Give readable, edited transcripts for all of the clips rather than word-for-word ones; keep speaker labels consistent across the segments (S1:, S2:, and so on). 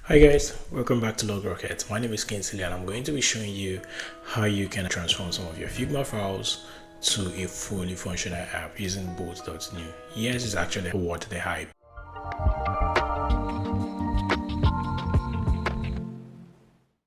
S1: Hi guys, welcome back to LogRocket. My name is Kinsley and I'm going to be showing you how you can transform some of your Figma files to a fully functional app using Bolt.new. Yes, it's actually what they hype.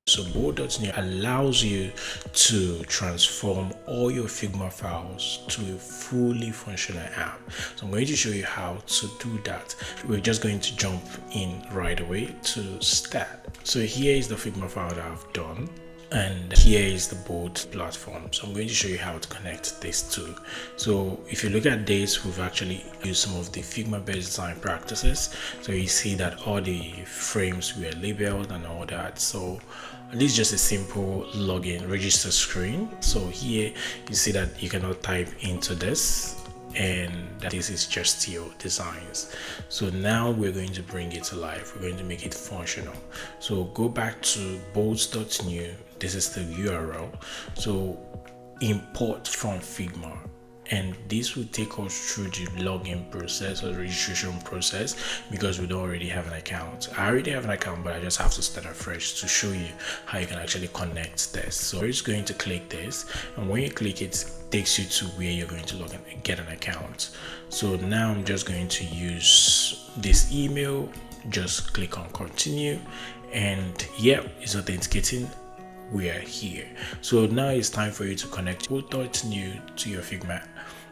S1: So Bolt.new allows you to transform all your Figma files to a fully functional app. So I'm going to show you how to do that. We're just going to jump in right away to start. So here is the Figma file that I've done, and here is the Bolt platform. So I'm going to show you how to connect these two. So if you look at this, we've actually used some of the Figma based design practices. So you see that all the frames were labeled and all that. So this is just a simple login register screen. So here you see that you cannot type into this, and this is just your designs. So now we're going to bring it to life. We're going to make it functional. So go back to Bolt.new. This is the URL. So import from Figma, and this will take us through the login process or registration process because we don't already have an account. I already have an account, but I just have to start afresh to show you how you can actually connect this. So we're just going to click this, and when you click it, it takes you to where you're going to log in and get an account. So now I'm just going to use this email. Just click on continue, and yeah, it's authenticating. We are here. So now it's time for you to connect Bolt.new to your Figma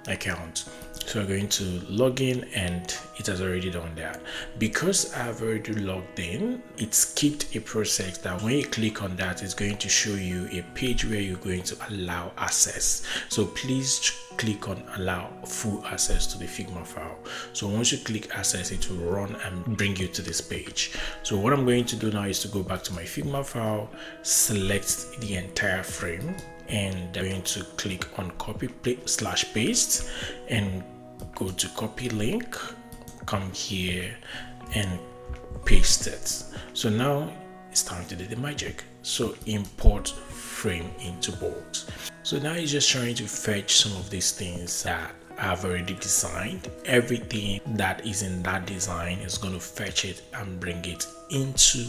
S1: account. So we're going to log in, and it has already done that. Because I've already logged in, it skipped a process that when you click on that, it's going to show you a page where you're going to allow access. So please click on allow full access to the Figma file. So once you click access, it will run and bring you to this page. So what I'm going to do now is to go back to my Figma file, select the entire frame, and I'm going to click on copy / paste and go to copy link, come here and paste it. So now it's time to do the magic. So import frame into Bolt. So now it's just trying to fetch some of these things that I've already designed. Everything that is in that design is going to fetch it and bring it into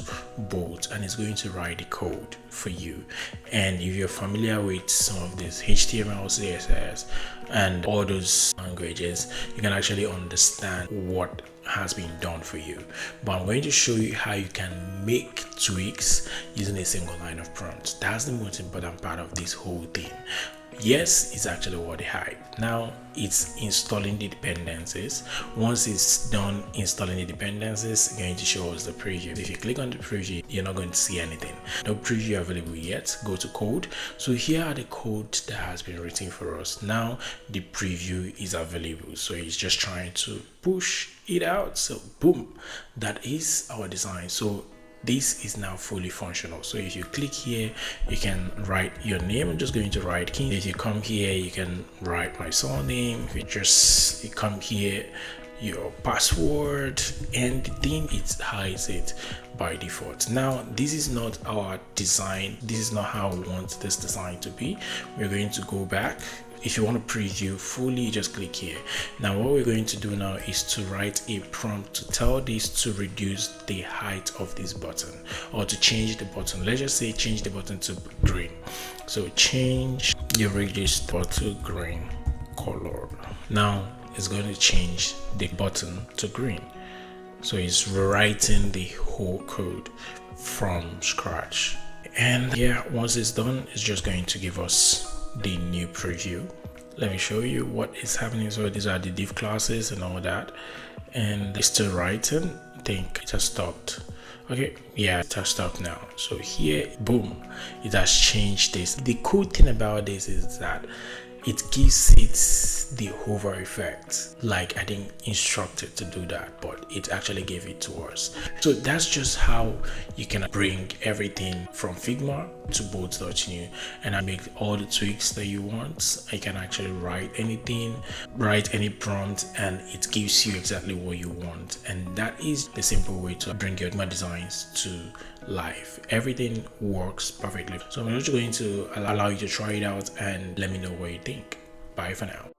S1: Bolt, and it's going to write the code for you. And if you're familiar with some of this HTML, CSS and all those languages, you can actually understand what has been done for you. But I'm going to show you how you can make tweaks using a single line of prompt. That's the most important part of this whole thing. Yes, it's actually what they hype. Now it's installing the dependencies. Once it's done installing the dependencies, it's going to show us the preview. If you click on the preview, you're not going to see anything. No preview available yet. Go to code. So here are the code that has been written for us. Now the preview is available. So it's just trying to push it out. So boom, that is our design. So this is now fully functional. So if you click here, you can write your name. I'm just going to write King. If you come here, you can write my surname. If you come here, your password, and the thing it hides it by default. Now this is not our design. This is not how we want this design to be. We're going to go back. If you want to preview fully, just click here. Now what we're going to do now is to write a prompt to tell this to reduce the height of this button, or to change the button. Let's just say change the button to green. So change your register to green color. Now it's going to change the button to green. So it's rewriting the whole code from scratch. And yeah, once it's done, it's just going to give us the new preview. Let me show you what is happening. So these are the div classes and all that, and it's still writing. I think it has stopped. Okay, yeah, it has stopped now. So here, boom, it has changed this. The cool thing about this is that it gives it the hover effect. Like I didn't instruct it to do that, but it actually gave it to us. So that's just how you can bring everything from Figma to Bolt.new and make all the tweaks that you want. I can actually write anything, write any prompt, and it gives you exactly what you want. And that is the simple way to bring your designs to life. Everything works perfectly. So I'm just going to allow you to try it out and let me know what you think. Bye for now.